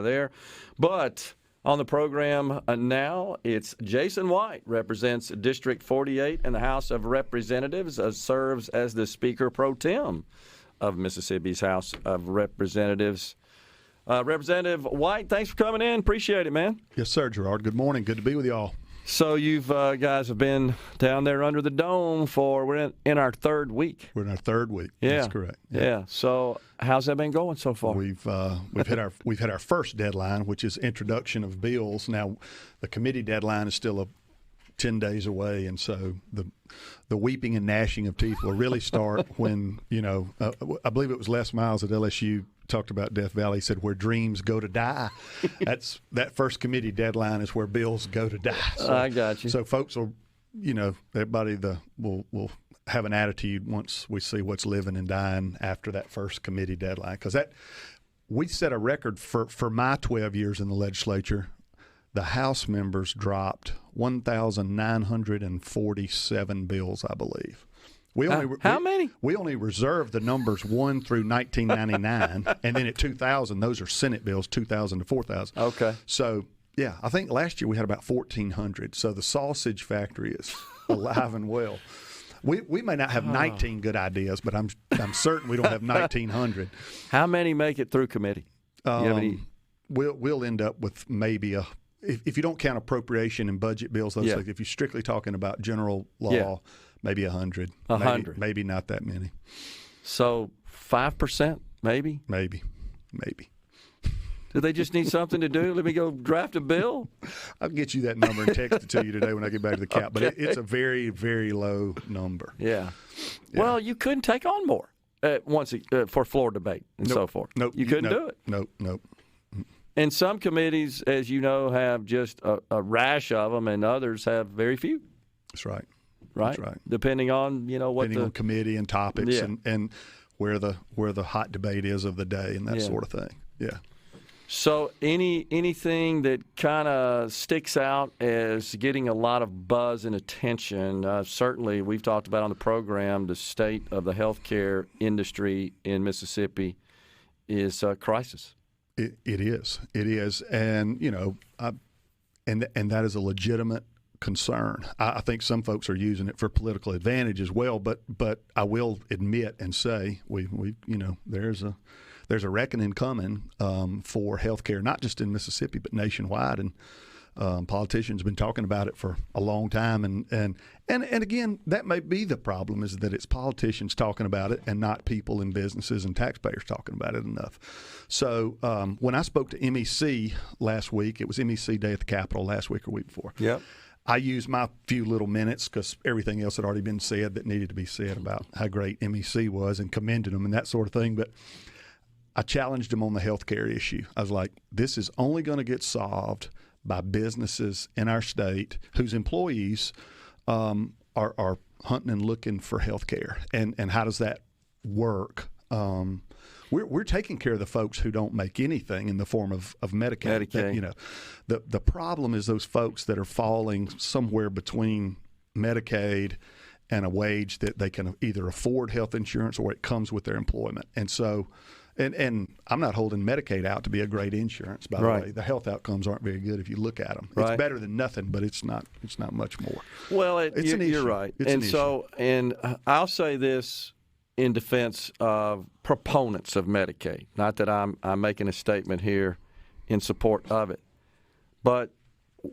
there. But on the program now, it's Jason White, represents District 48 in the House of Representatives, serves as the Speaker Pro Tem of Mississippi's House of Representatives. Representative White, thanks for coming in. Appreciate it, man. Yes, sir, Gerard. Good morning. Good to be with y'all. So you've guys have been down there under the dome we're in our third week. We're in our third week. Yeah. That's correct. Yeah. So how's that been going so far? We've hit our first deadline, which is introduction of bills. Now, the committee deadline is still 10 days away, and so the weeping and gnashing of teeth will really start when I believe it was Les Miles at LSU talked about Death Valley. He said, "Where dreams go to die." That first committee deadline is where bills go to die. So, I got you. So folks will, everybody will have an attitude once we see what's living and dying after that first committee deadline, because we set a record for my 12 years in the legislature. The House members dropped 1,947 bills, I believe. How many? We only reserved the numbers 1 through 1999, and then at 2000, those are Senate bills, 2000 to 4000. Okay. So, yeah, I think last year we had about 1,400. So the sausage factory is alive and well. We may not have 19 good ideas, but I'm certain we don't have 1,900. How many make it through committee? You have any? We'll end up with maybe if you don't count appropriation and budget bills, those things, if you're strictly talking about general law, maybe 100. 100. Maybe not that many. So 5%, maybe? Maybe. Do they just need something to do? Let me go draft a bill? I'll get you that number and text it to you today when I get back to the cap. Okay. But it's a very, very low number. Yeah. Well, you couldn't take on more for floor debate and so forth. Nope. You couldn't do it. Nope. And some committees, as you know, have just a rash of them, and others have very few. That's right. Right? That's right. Depending on, Depending on committee and topics and where the hot debate is of the day and that sort of thing. Yeah. So anything that kind of sticks out as getting a lot of buzz and attention, certainly we've talked about on the program, the state of the healthcare industry in Mississippi is a crisis. It is, and and that is a legitimate concern. I think some folks are using it for political advantage as well. But I will admit and say we there's a reckoning coming for healthcare, not just in Mississippi but nationwide, and politicians have been talking about it for a long time. And again, that may be the problem, is that it's politicians talking about it and not people in businesses and taxpayers talking about it enough. So when I spoke to MEC last week, it was MEC Day at the Capitol last week or week before. Yep. I used my few little minutes because everything else had already been said that needed to be said about how great MEC was and commended them and that sort of thing. But I challenged him on the healthcare issue. I was like, this is only going to get solved by businesses in our state whose employees are hunting and looking for health care. And how does that work? We're taking care of the folks who don't make anything in the form of Medicaid. The problem is those folks that are falling somewhere between Medicaid and a wage that they can either afford health insurance or it comes with their employment. And so And I'm not holding Medicaid out to be a great insurance, by the way. The health outcomes aren't very good if you look at them. It's better than nothing, but it's not much more. Well, you're right. And I'll say this in defense of proponents of Medicaid. Not that I'm making a statement here in support of it, but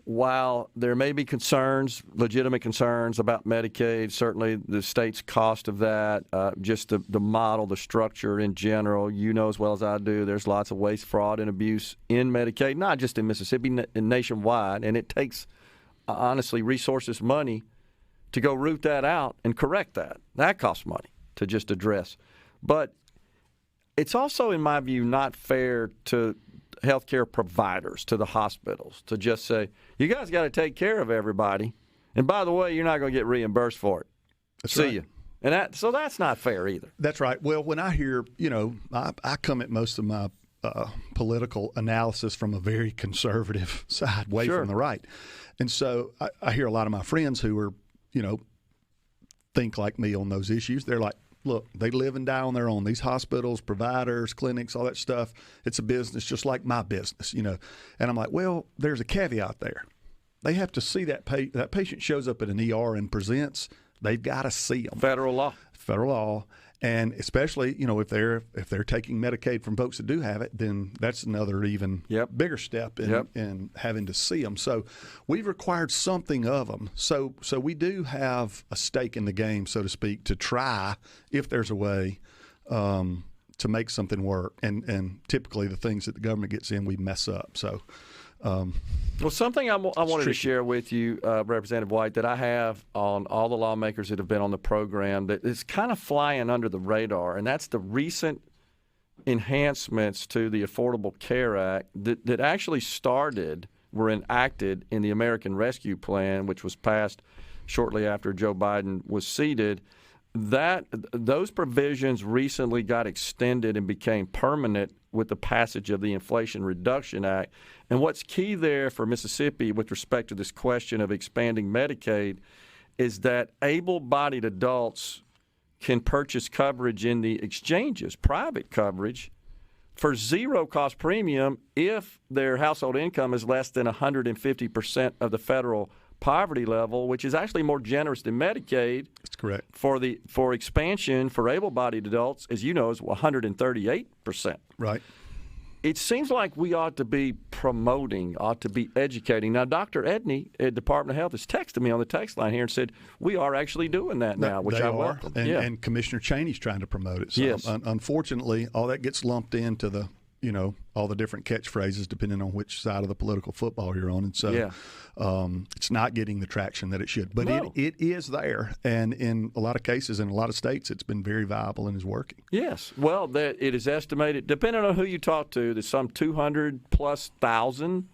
while there may be concerns, legitimate concerns about Medicaid, certainly the state's cost of that, just the model, the structure in general, you know as well as I do, there's lots of waste, fraud, and abuse in Medicaid, not just in Mississippi, nationwide, and it takes, honestly, resources, money to go root that out and correct that. That costs money to just address. But it's also, in my view, not fair to healthcare providers, to the hospitals, to just say, you guys got to take care of everybody, and by the way, you're not going to get reimbursed for it. See you. And so that's not fair either. That's right. Well, when I hear, I come at most of my political analysis from a very conservative side, way from the right, and so I hear a lot of my friends who are, think like me on those issues. They're like, look, they live and die on their own. These hospitals, providers, clinics, all that stuff, it's a business just like my business, you know. And I'm like, well, there's a caveat there. They have to see that patient shows up at an ER and presents. They've got to see them. Federal law. And especially, you know, if they're taking Medicaid from folks that do have it, then that's another even bigger step in having to see them. So we've required something of them. So we do have a stake in the game, so to speak, to try, if there's a way, to make something work. And typically the things that the government gets in, we mess up. So. Well, something I wanted to share with you, Representative White, that I have on all the lawmakers that have been on the program that is kind of flying under the radar, and that's the recent enhancements to the Affordable Care Act that actually were enacted in the American Rescue Plan, which was passed shortly after Joe Biden was seated. Those provisions recently got extended and became permanent with the passage of the Inflation Reduction Act. And what's key there for Mississippi with respect to this question of expanding Medicaid is that able-bodied adults can purchase coverage in the exchanges, private coverage, for zero-cost premium if their household income is less than 150% of the federal poverty level, which is actually more generous than Medicaid. That's correct. For expansion for able-bodied adults, as you know, is 138%. Right. It seems like we ought to be promoting, ought to be educating. Now, Dr. Edney at Department of Health has texted me on the text line here and said, we are actually doing that now, which I welcome. And Commissioner Cheney's trying to promote it. So yes. Unfortunately, all that gets lumped into the, you know, all the different catchphrases depending on which side of the political football you're on. And so it's not getting the traction that it should. But it is there. And in a lot of cases, in a lot of states, it's been very viable and is working. Yes. Well, it is estimated, depending on who you talk to, that some 200,000+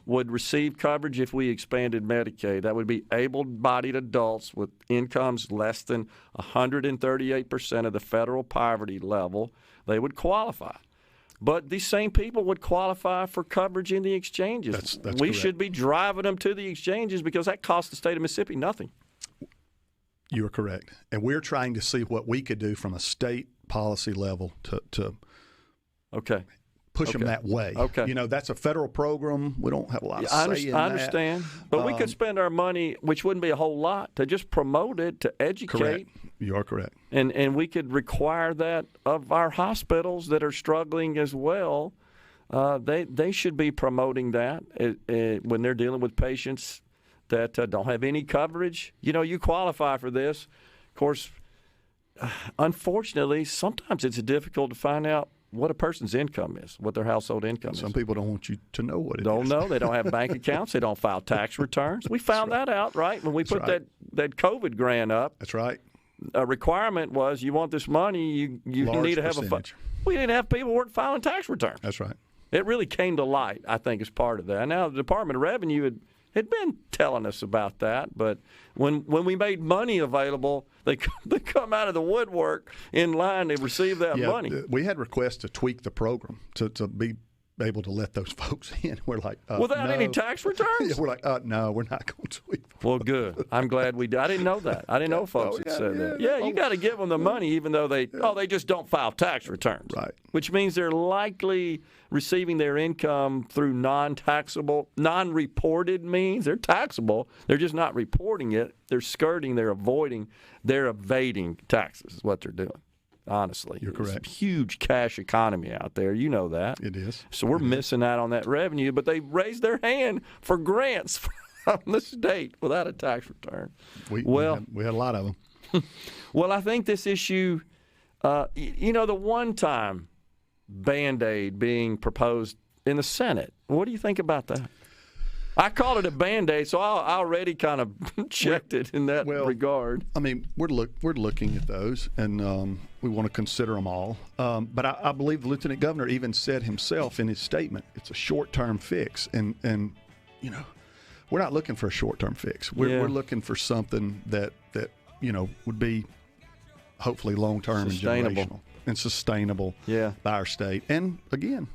would receive coverage if we expanded Medicaid. That would be able-bodied adults with incomes less than 138% of the federal poverty level. They would qualify. But these same people would qualify for coverage in the exchanges. That's we correct. should be driving them to the exchanges because that costs the state of Mississippi nothing. You are correct. And we're trying to see what we could do from a state policy level to push them that way. Okay. You know, that's a federal program. We don't have a lot of say in that. I understand. But we could spend our money, which wouldn't be a whole lot, to just promote it, to educate. Correct. You are correct. And we could require that of our hospitals that are struggling as well. They should be promoting that when they're dealing with patients that don't have any coverage. You know, you qualify for this. Of course, unfortunately, sometimes it's difficult to find out what a person's income is, what their household income is. Some people don't want you to know what it is. Don't know. They don't have bank accounts. They don't file tax returns. We found that out, right? When we put that COVID grant up. That's right. A requirement was you want this money, you need to have percentage. We didn't have people who weren't filing tax returns. That's right. It really came to light, I think, as part of that. Now, the Department of Revenue had been telling us about that, but when we made money available, they come out of the woodwork in line to receive that money. We had requests to tweak the program to be able to let those folks in. We're like, without any tax returns? We're like, no, we're not going to tweak. Well, good. I'm glad we did. I didn't know that. I didn't know folks had said that. Yeah, you got to give them the money even though they just don't file tax returns. Right. Which means they're likely receiving their income through non-taxable, non-reported means. They're taxable. They're just not reporting it. They're skirting. They're avoiding. They're evading taxes is what they're doing. Honestly. You're correct. It's a huge cash economy out there. You know that. It is. So we're missing out on that revenue, but they raised their hand for grants from the state without a tax return. We had a lot of them. Well, I think this issue, the one-time Band-Aid being proposed in the Senate, what do you think about that? I called it a Band-Aid, so I already kind of checked it in that regard. I mean, we're looking at those, and we want to consider them all. But I believe the Lieutenant Governor even said himself in his statement, it's a short-term fix. And we're not looking for a short-term fix. We're looking for something that would be hopefully long-term and generational and sustainable by our state. And, again,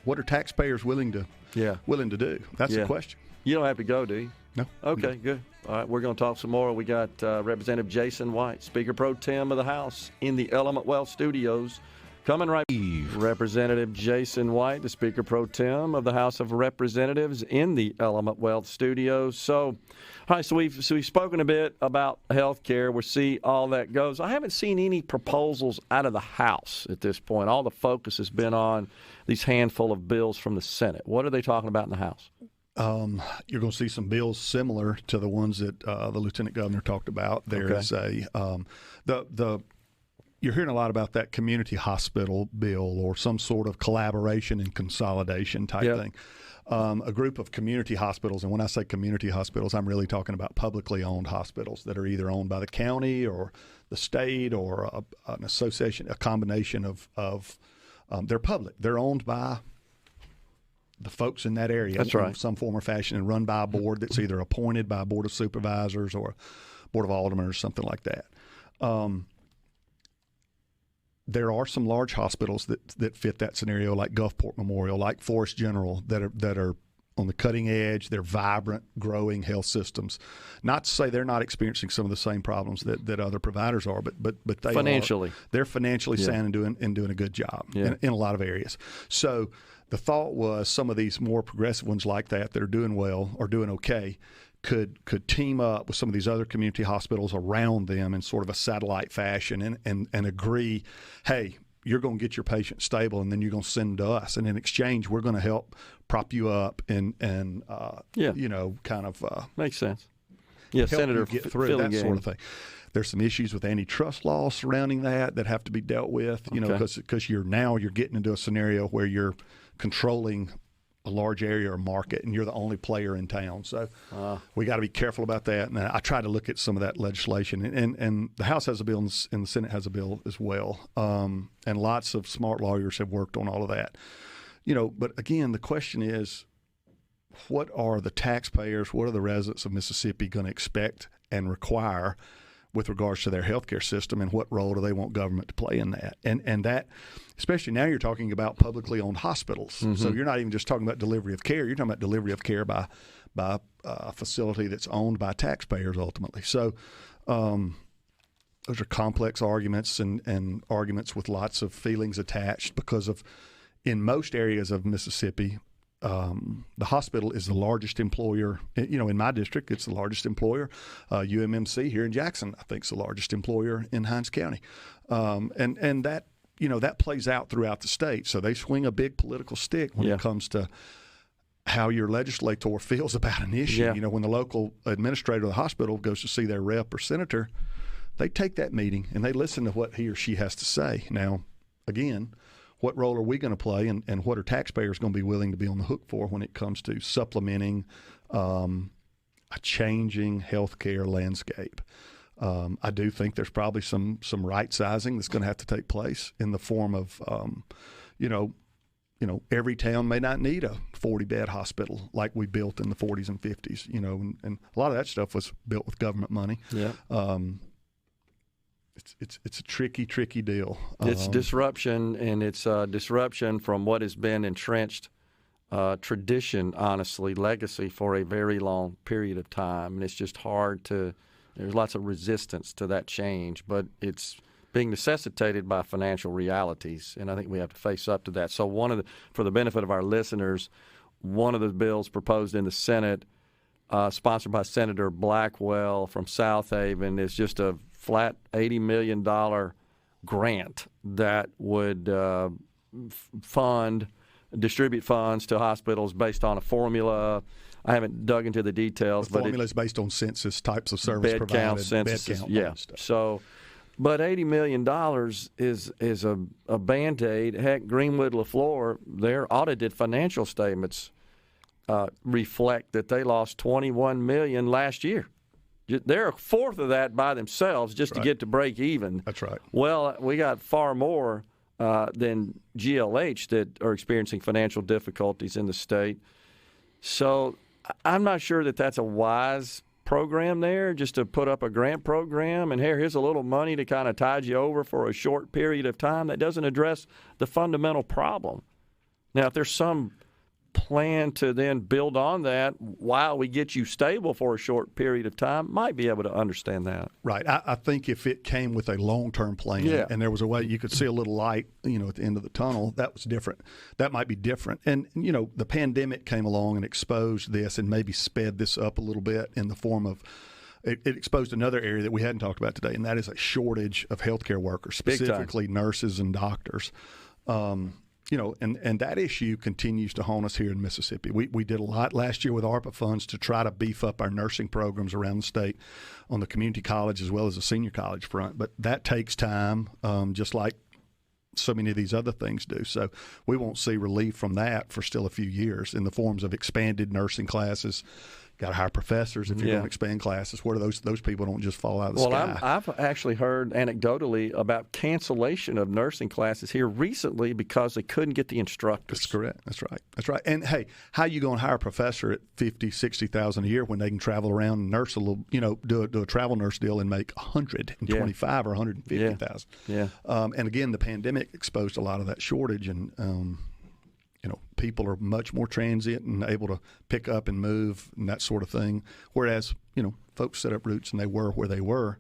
what are taxpayers willing to do? That's the question. You don't have to go, do you? No. Okay, good. All right, we're going to talk some more. We got Representative Jason White, Speaker Pro Tem of the House, in the Element Wealth Studios. Coming right, Representative Jason White, the Speaker Pro Tem of the House of Representatives, in the Element Wealth Studios. So, all right, so we've spoken a bit about health care. We'll see all that goes. I haven't seen any proposals out of the House at this point. All the focus has been on these handful of bills from the Senate. What are they talking about in the House? You're going to see some bills similar to the ones that the Lieutenant Governor talked about. There's you're hearing a lot about that community hospital bill or some sort of collaboration and consolidation type thing. A group of community hospitals, and when I say community hospitals, I'm really talking about publicly owned hospitals that are either owned by the county or the state or an association, a combination of they're public. They're owned by the folks in that area in some form or fashion and run by a board that's either appointed by a board of supervisors or a board of aldermen or something like that. There are some large hospitals that fit that scenario, like Gulfport Memorial, like Forest General, that are on the cutting edge. They're vibrant, growing health systems. Not to say they're not experiencing some of the same problems that other providers are, but they they're financially sound and doing a good job in a lot of areas. So the thought was some of these more progressive ones like that are doing well or doing okay could team up with some of these other community hospitals around them in sort of a satellite fashion and agree, hey, you're going to get your patient stable and then you're going to send them to us. And in exchange, we're going to help prop you up and you know, kind of makes sense. Yeah, Senator, get through that sort of thing. There's some issues with antitrust laws surrounding that have to be dealt with, you know, because you're getting into a scenario where you're controlling a large area or market, and you're the only player in town. So we got to be careful about that. And I try to look at some of that legislation. And the House has a bill and the Senate has a bill as well. And lots of smart lawyers have worked on all of that. You know, but again, the question is, what are the taxpayers, what are the residents of Mississippi going to expect and require with regards to their healthcare system, and what role do they want government to play in that? And that, especially now, you're talking about publicly owned hospitals. Mm-hmm. So you're not even just talking about delivery of care. You're talking about delivery of care by a facility that's owned by taxpayers ultimately. So those are complex arguments and arguments with lots of feelings attached because of, in most areas of Mississippi, the hospital is the largest employer. You know, in my district, it's the largest employer. UMMC here in Jackson, I think, is the largest employer in Hinds County. And that, you know, that plays out throughout the state. So they swing a big political stick when it comes to how your legislator feels about an issue. You know, when the local administrator of the hospital goes to see their rep or senator, they take that meeting and they listen to what he or she has to say. Now, again, what role are we going to play, and what are taxpayers going to be willing to be on the hook for when it comes to supplementing a changing healthcare landscape? I do think there's probably some right sizing that's going to have to take place in the form of, you know, every town may not need a 40-bed hospital like we built in the 40s and 50s. You know, and a lot of that stuff was built with government money. Yeah. It's a tricky deal. It's disruption, and it's disruption from what has been entrenched tradition, honestly, legacy for a very long period of time. And it's just hard there's lots of resistance to that change, but it's being necessitated by financial realities, and I think we have to face up to that. So for the benefit of our listeners, one of the bills proposed in the Senate, sponsored by Senator Blackwell from South Haven, is just a flat $80 million grant that would distribute funds to hospitals based on a formula. I haven't dug into the details. The formula is based on census, types of service bed provided. Count, census, bed count, So, but $80 million is a Band-Aid. Heck, Greenwood LaFleur, their audited financial statements reflect that they lost $21 million last year. They're a fourth of that by themselves just to get to break even. That's right. Well, we got far more than GLH that are experiencing financial difficulties in the state. So I'm not sure that that's a wise program there, just to put up a grant program and here's a little money to kind of tide you over for a short period of time. That doesn't address the fundamental problem. Now, if there's some plan to then build on that while we get you stable for a short period of time, might be able to understand that. Right. I think if it came with a long-term plan and there was a way you could see a little light, at the end of the tunnel, that was different. That might be different. And, the pandemic came along and exposed this and maybe sped this up a little bit in the form of it exposed another area that we hadn't talked about today, and that is a shortage of healthcare workers, specifically nurses and doctors. And that issue continues to haunt us here in Mississippi. We did a lot last year with ARPA funds to try to beef up our nursing programs around the state on the community college as well as the senior college front. But that takes time, just like so many of these other things do. So we won't see relief from that for still a few years in the forms of expanded nursing classes. Got to hire professors if you're going to expand classes. Where those people don't just fall out of the sky. I've actually heard anecdotally about cancellation of nursing classes here recently because they couldn't get the instructors. That's correct. That's right. And hey, how you going to hire a professor at $50,000, $60,000 a year when they can travel around and nurse a little, do a travel nurse deal and make $125,000 or $150,000. Yeah. And again, the pandemic exposed a lot of that shortage, and people are much more transient and able to pick up and move and that sort of thing. Whereas, folks set up roots and they were where they were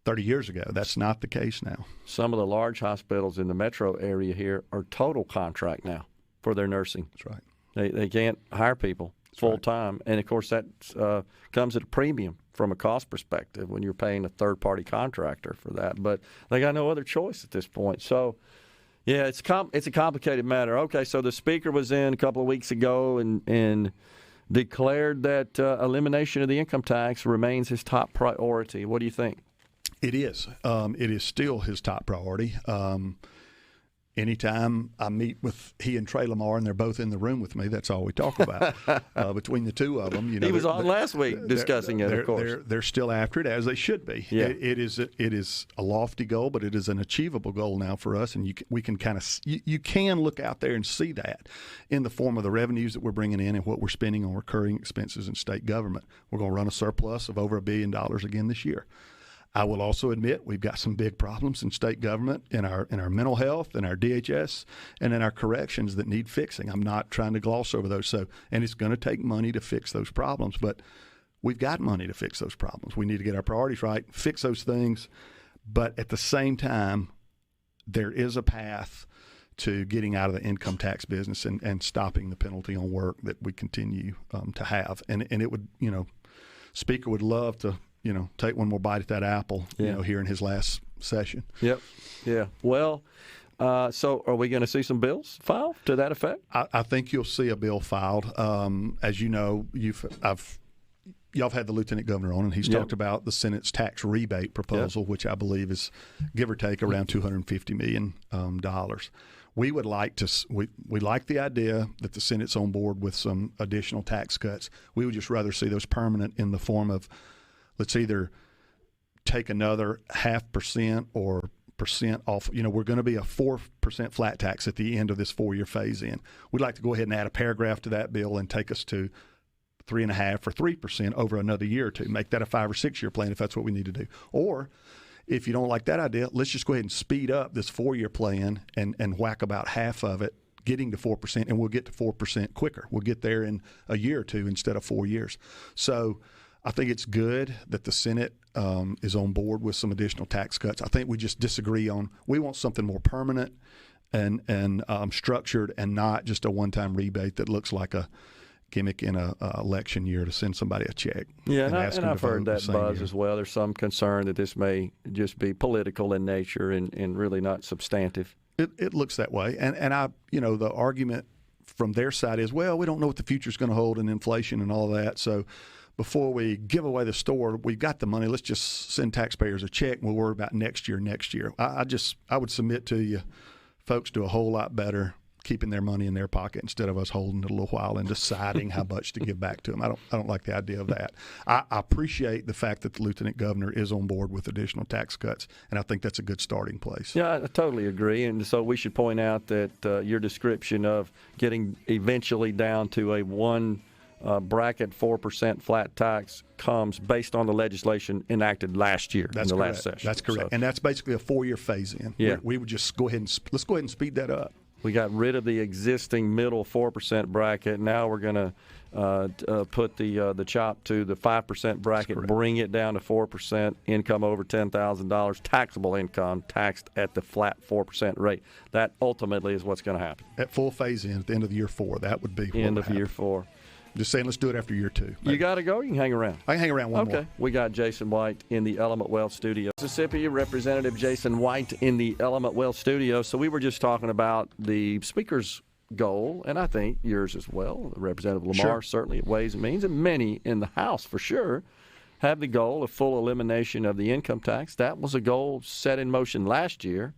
30 years ago. That's not the case now. Some of the large hospitals in the metro area here are total contract now for their nursing. That's right. They can't hire people full time. And, of course, that comes at a premium from a cost perspective when you're paying a third-party contractor for that. But they got no other choice at this point. So, yeah, it's a complicated matter. Okay, so the speaker was in a couple of weeks ago and declared that elimination of the income tax remains his top priority. What do you think? It is. It is still his top priority. Anytime I meet with he and Trey Lamar, and they're both in the room with me, that's all we talk about. Between the two of them, he was on last week discussing it. Of course, they're still after it as they should be. Yeah. It is a lofty goal, but it is an achievable goal now for us, and we can kind of you can look out there and see that in the form of the revenues that we're bringing in and what we're spending on recurring expenses in state government. We're going to run a surplus of over $1 billion again this year. I will also admit we've got some big problems in state government, in our mental health, in our DHS, and in our corrections that need fixing. I'm not trying to gloss over those. And it's going to take money to fix those problems, but we've got money to fix those problems. We need to get our priorities right, fix those things, but at the same time, there is a path to getting out of the income tax business and stopping the penalty on work that we continue to have. And it would, Speaker would love to take one more bite at that apple, here in his last session. Yep. Yeah. Well, so are we going to see some bills filed to that effect? I think you'll see a bill filed. As you know, y'all have had the lieutenant governor on, and he's talked about the Senate's tax rebate proposal, which I believe is give or take around $250 million. We would like we like the idea that the Senate's on board with some additional tax cuts. We would just rather see those permanent in the form of, let's either take another 0.5% or percent off. We're going to be a 4% flat tax at the end of this 4-year phase in. We'd like to go ahead and add a paragraph to that bill and take us to 3.5% or 3% over another year or two. Make that a 5 or 6 year plan if that's what we need to do. Or if you don't like that idea, let's just go ahead and speed up this 4-year plan and whack about half of it, getting to 4%, and we'll get to 4% quicker. We'll get there in a year or two instead of 4 years. So I think it's good that the Senate is on board with some additional tax cuts. I think we just disagree on, we want something more permanent and structured and not just a one-time rebate that looks like a gimmick in a election year to send somebody a check. Yeah, and I've heard that buzz as well. There's some concern that this may just be political in nature and really not substantive. It looks that way. And I, the argument from their side is, well, we don't know what the future's going to hold in inflation and all that. So before we give away the store, we've got the money. Let's just send taxpayers a check, and we'll worry about next year. I would submit to you, folks do a whole lot better keeping their money in their pocket instead of us holding it a little while and deciding how much to give back to them. I don't like the idea of that. I appreciate the fact that the lieutenant governor is on board with additional tax cuts, and I think that's a good starting place. Yeah, I totally agree. And so we should point out that your description of getting eventually down to a one bracket 4% flat tax comes based on the legislation enacted last year last session. That's correct. And that's basically a 4-year phase in. Yeah. We would just let's go ahead and speed that up. We got rid of the existing middle 4% bracket. Now we're going to put the chop to the 5% bracket, bring it down to 4%, income over $10,000, taxable income taxed at the flat 4% rate. That ultimately is what's going to happen. At full phase-in at the end of year 4, that would be end of year 4. Just saying, let's do it after year 2. Maybe. You got to go? You can hang around. I can hang around one more. Okay. We got Jason White in the Element Wealth Studio. Mississippi, Representative Jason White in the Element Wealth Studio. So we were just talking about the Speaker's goal, and I think yours as well. Representative Lamar, certainly at Ways and Means, and many in the House for sure, have the goal of full elimination of the income tax. That was a goal set in motion last year.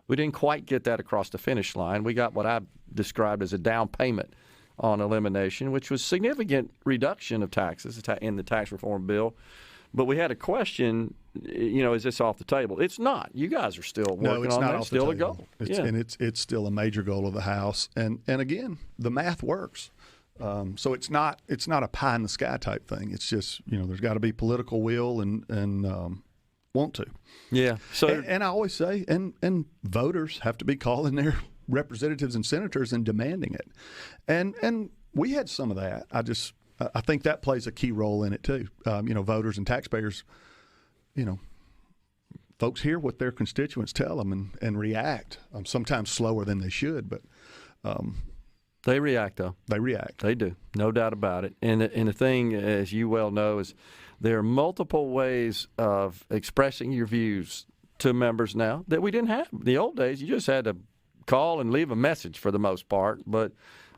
We didn't quite get that across the finish line. We got what I described as a down payment on elimination, which was significant reduction of taxes in the tax reform bill. But we had a question, is this off the table? It's not. You guys are still working on that. It's still a goal. And it's still a major goal of the House. And again, the math works. So it's not a pie in the sky type thing. It's just, there's got to be political will and want to. Yeah. So and I always say, and voters have to be calling their representatives and senators and demanding it. And we had some of that. I think that plays a key role in it too. Voters and taxpayers, folks hear what their constituents tell them and react, sometimes slower than they should, but they react, though. They react. They do, no doubt about it. And the thing, as you well know, is there are multiple ways of expressing your views to members now that we didn't have. In the old days, you just had to call and leave a message for the most part, but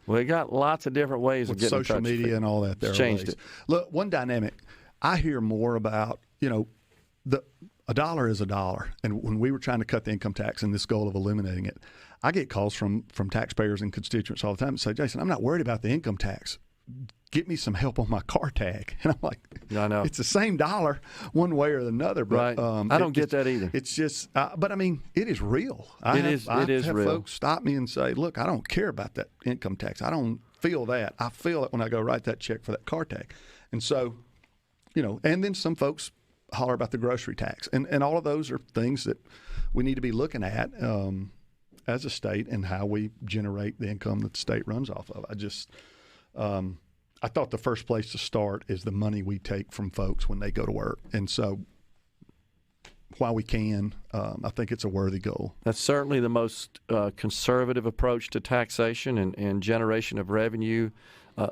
we got lots of different ways of getting social media and all that. There changed it. Look, one dynamic I hear more about, a dollar is a dollar, and when we were trying to cut the income tax and this goal of eliminating it, I get calls from taxpayers and constituents all the time and say, Jason, I'm not worried about the income tax. Get me some help on my car tag. And I'm like, I know. It's the same dollar one way or another. But, right. I don't get that either. It's just, but I mean, it is real. I have real. Folks stop me and say, look, I don't care about that income tax. I don't feel that. I feel it when I go write that check for that car tag. And so, and then some folks holler about the grocery tax. And all of those are things that we need to be looking at as a state and how we generate the income that the state runs off of. I thought the first place to start is the money we take from folks when they go to work. And so while we can, I think it's a worthy goal. That's certainly the most conservative approach to taxation and generation of revenue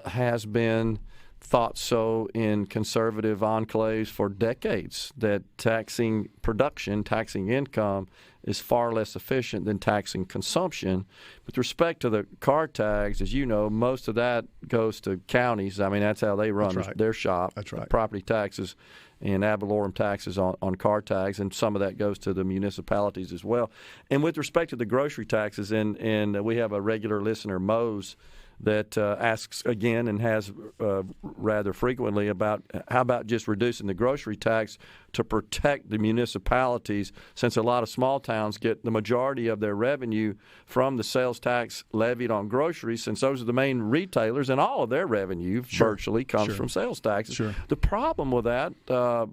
has been thought so in conservative enclaves for decades, that taxing production, taxing income is far less efficient than taxing consumption. With respect to the car tags, as you know, most of that goes to counties. I mean, that's how they run their shop. That's right. Property taxes and ad valorem taxes on car tags, and some of that goes to the municipalities as well. And with respect to the grocery taxes, and we have a regular listener, Mose, that asks again and has rather frequently about how about just reducing the grocery tax to protect the municipalities, since a lot of small towns get the majority of their revenue from the sales tax levied on groceries, since those are the main retailers and all of their revenue virtually comes from sales taxes. The problem with that,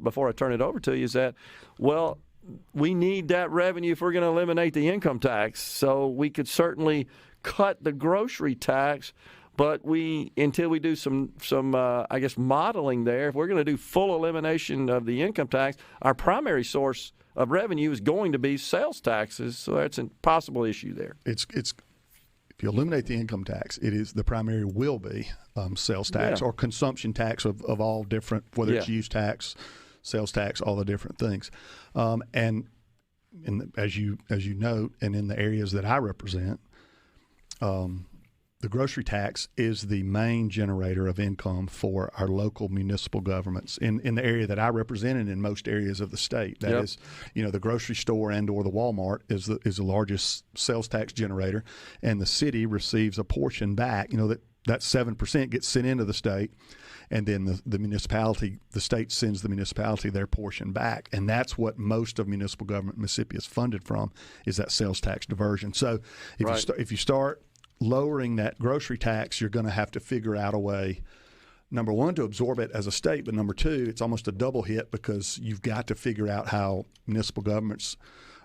before I turn it over to you, is that, well, we need that revenue if we're going to eliminate the income tax. So we could certainly cut the grocery tax, but until we do some modeling there, if we're going to do full elimination of the income tax, our primary source of revenue is going to be sales taxes. So that's a possible issue there. It's if you eliminate the income tax, the primary will be sales tax or consumption tax of all different, whether it's use tax, sales tax, all the different things. And as you note, and in the areas that I represent, the grocery tax is the main generator of income for our local municipal governments in the area that I represent and in most areas of the state. That is, the grocery store and or the Walmart is the largest sales tax generator, and the city receives a portion back. That 7% gets sent into the state, and then the state sends the municipality their portion back, and that's what most of municipal government in Mississippi is funded from, is that sales tax diversion. So if you start lowering that grocery tax, you're going to have to figure out a way, number one, to absorb it as a state, but number two, it's almost a double hit, because you've got to figure out how municipal governments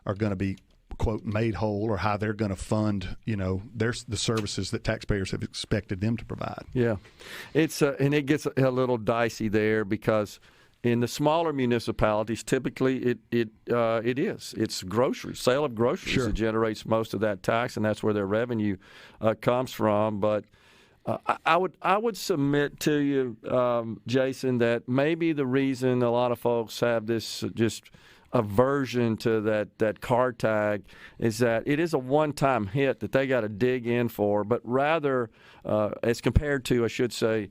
are going to be quote, made whole, or how they're going to fund, the services that taxpayers have expected them to provide. Yeah. It's and it gets a little dicey there because in the smaller municipalities, typically it's groceries, sale of groceries Sure. that generates most of that tax, and that's where their revenue comes from. But I would submit to you, Jason, that maybe the reason a lot of folks have this just aversion to that car tag is that it is a one-time hit that they got to dig in for, but rather as compared to, I should say,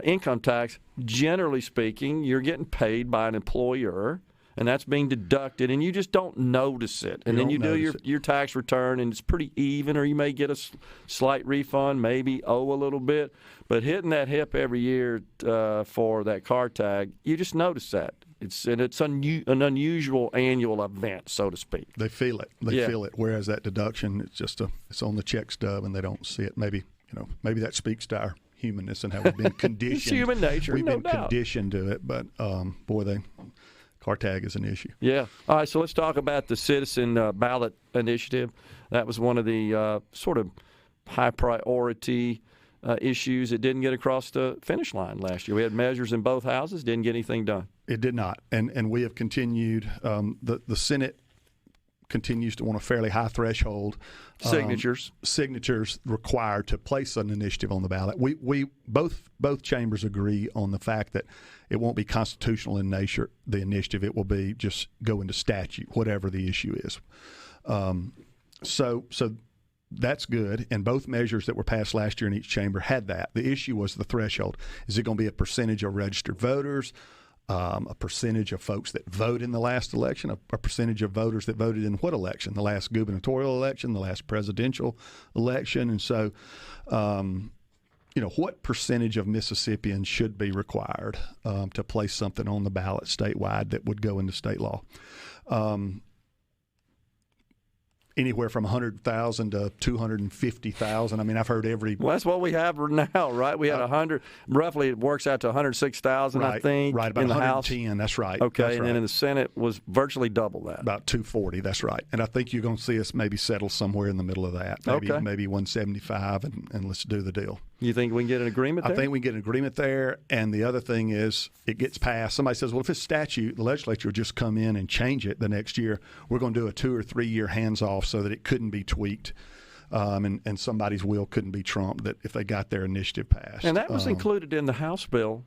income tax, generally speaking, you're getting paid by an employer, and that's being deducted, and you just don't notice it. And then you do your tax return, and it's pretty even, or you may get a slight refund, maybe owe a little bit. But hitting that hip every year for that car tag, you just notice that. It's an unusual annual event, so to speak. They feel it. They feel it. Whereas that deduction, it's on the check stub, and they don't see it. Maybe that speaks to our humanness and how we've been conditioned. It's human nature, We've no been doubt. conditioned to it, but car tag is an issue. Yeah. All right, so let's talk about the citizen ballot initiative. That was one of the sort of high priority issues that didn't get across the finish line last year. We had measures in both houses, didn't get anything done. It did not, and we have continued. The Senate continues to want a fairly high threshold. Signatures required to place an initiative on the ballot. We both chambers agree on the fact that it won't be constitutional in nature, the initiative. It will be just go into statute, whatever the issue is. So that's good, and both measures that were passed last year in each chamber had that. The issue was the threshold. Is it going to be a percentage of registered voters, a percentage of folks that vote in the last election, a percentage of voters that voted in what election? The last gubernatorial election, the last presidential election. And so, what percentage of Mississippians should be required to place something on the ballot statewide that would go into state law? Anywhere from 100,000 to 250,000. I mean, I've heard every. Well, that's what we have now, right? We had 100. Roughly, it works out to 106,000, right, I think. Right, about in the 110. House. That's right. Okay, that's and right. then in the Senate was virtually double that. About 240. That's right. And I think you're going to see us maybe settle somewhere in the middle of that. Maybe 175, and let's do the deal. You think we can get an agreement there? I think we can get an agreement there. And the other thing is, it gets passed. Somebody says, well, if it's statute, the legislature will just come in and change it the next year. We're going to do a 2 or 3 year hands off so that it couldn't be tweaked, and somebody's will couldn't be trumped that if they got their initiative passed. And that was included in the House bill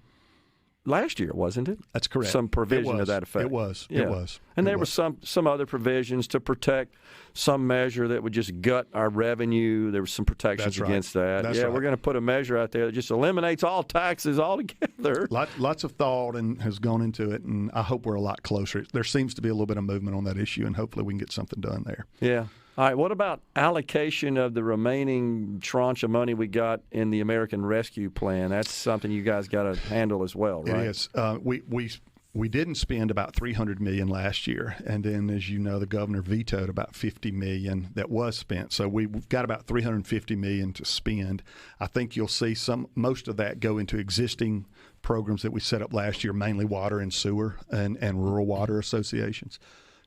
last year, wasn't it? That's correct. Some provision to that effect. It was. Yeah. It was. And there were some other provisions to protect some measure that would just gut our revenue. There were some protections against that. That's right. We're going to put a measure out there that just eliminates all taxes altogether. Lots of thought and has gone into it, and I hope we're a lot closer. There seems to be a little bit of movement on that issue, and hopefully we can get something done there. Yeah. All right, what about allocation of the remaining tranche of money we got in the American Rescue Plan? That's something you guys got to handle as well, right? It is. We didn't spend about $300 million last year, and then, as you know, the governor vetoed about $50 million that was spent. So we've got about $350 million to spend. I think you'll see most of that go into existing programs that we set up last year, mainly water and sewer and rural water associations,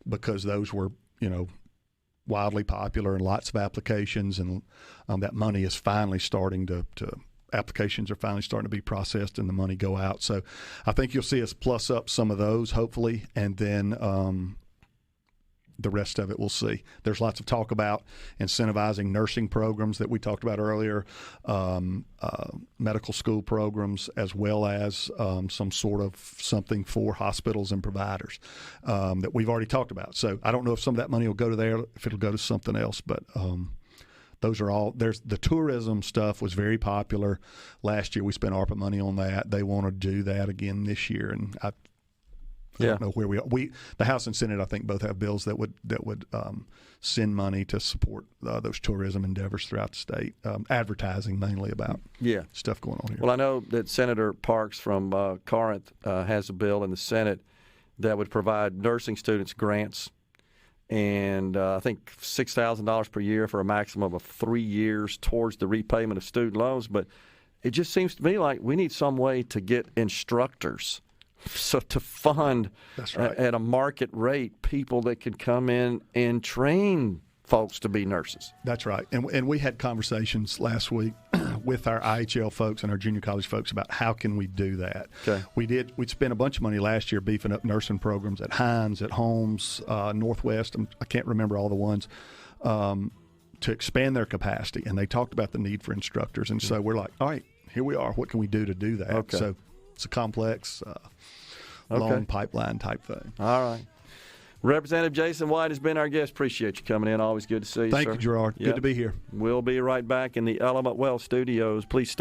because those were, wildly popular and lots of applications, and that money is finally starting to applications are finally starting to be processed and the money go out. So I think you'll see us plus up some of those, hopefully, and then the rest of it we'll see. There's lots of talk about incentivizing nursing programs that we talked about earlier, medical school programs, as well as some sort of something for hospitals and providers that we've already talked about. So I don't know if some of that money will go to there, if it'll go to something else, but those are all. There's the tourism stuff was very popular last year. We spent ARPA money on that. They want to do that again this year, and I don't know where we are. The House and Senate, I think, both have bills that would send money to support those tourism endeavors throughout the state, advertising mainly about stuff going on here. Well, I know that Senator Parks from Corinth has a bill in the Senate that would provide nursing students grants, and I think $6,000 per year for a maximum of 3 years towards the repayment of student loans. But it just seems to me like we need some way to get instructors, so to fund at a market rate people that could come in and train folks to be nurses. That's right. And we had conversations last week with our IHL folks and our junior college folks about how can we do that. Okay. We spent a bunch of money last year beefing up nursing programs at Hines, at Holmes, Northwest. I can't remember all the ones, to expand their capacity. And they talked about the need for instructors. And so we're like, all right, here we are. What can we do to do that? Okay. So it's a complex, long pipeline type thing. All right. Representative Jason White has been our guest. Appreciate you coming in. Always good to see you, Thank sir. you, Gerard. Yep. Good to be here. We'll be right back in the Element Wealth studios. Please stay.